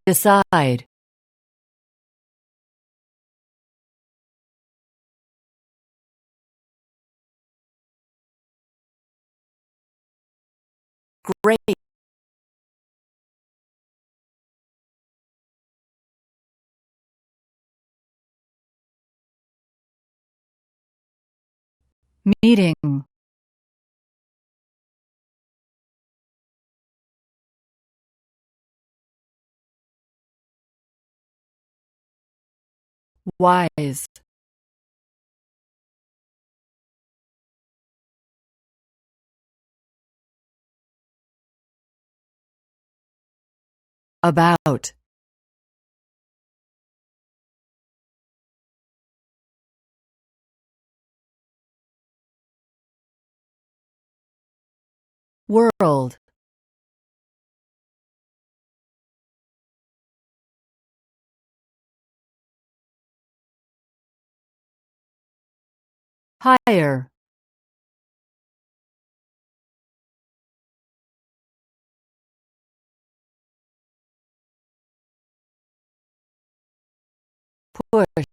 Decide. Great. Meeting. Wise. About. World. Higher. Push.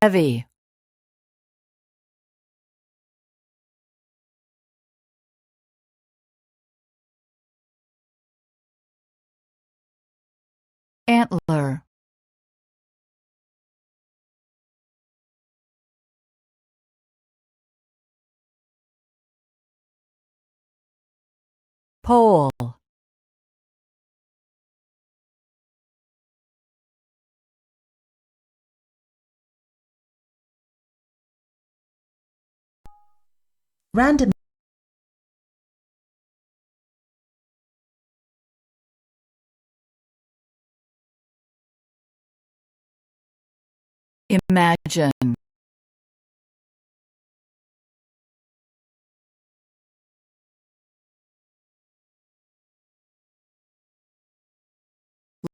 Heavy. Antler. Pole. Random. Imagine.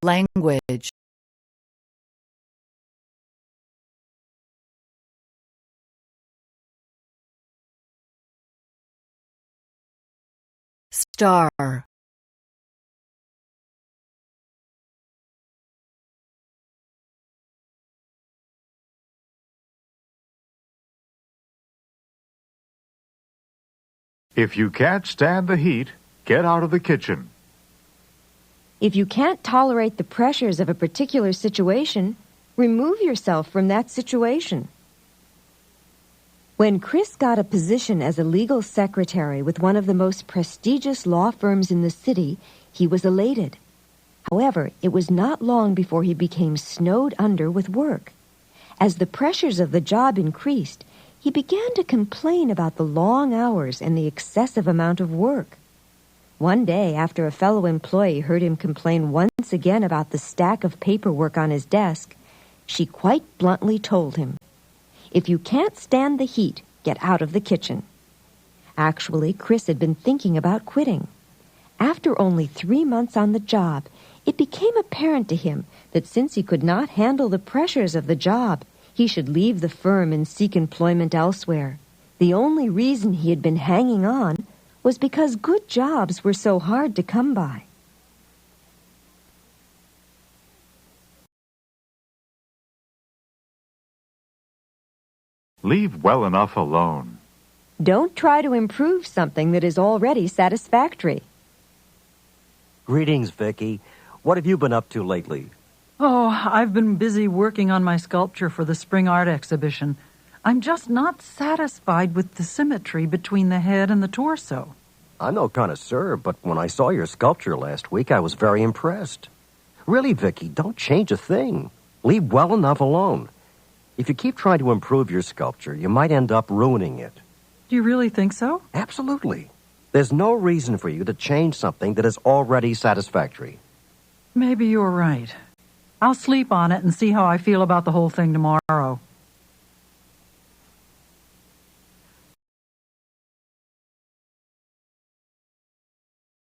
Language. Star. If you can't stand the heat, get out of the kitchen. If you can't tolerate the pressures of a particular situation, remove yourself from that situation. When Chris got a position as a legal secretary with one of the most prestigious law firms in the city, he was elated. However, it was not long before he became snowed under with work. As the pressures of the job increased, he began to complain about the long hours and the excessive amount of work. One day, after a fellow employee heard him complain once again about the stack of paperwork on his desk, she quite bluntly told him, "If you can't stand the heat, get out of the kitchen." Actually, Chris had been thinking about quitting. After only 3 months on the job, it became apparent to him that since he could not handle the pressures of the job, he should leave the firm and seek employment elsewhere. The only reason he had been hanging on was because good jobs were so hard to come by. Leave well enough alone. Don't try to improve something that is already satisfactory. Greetings, Vicky. What have you been up to lately? Oh, I've been busy working on my sculpture for the spring art exhibition. I'm just not satisfied with the symmetry between the head and the torso. I'm no connoisseur, but when I saw your sculpture last week, I was very impressed. Really, Vicky, don't change a thing. Leave well enough alone. If you keep trying to improve your sculpture, you might end up ruining it. Do you really think so? Absolutely. There's no reason for you to change something that is already satisfactory. Maybe you're right. I'll sleep on it and see how I feel about the whole thing tomorrow.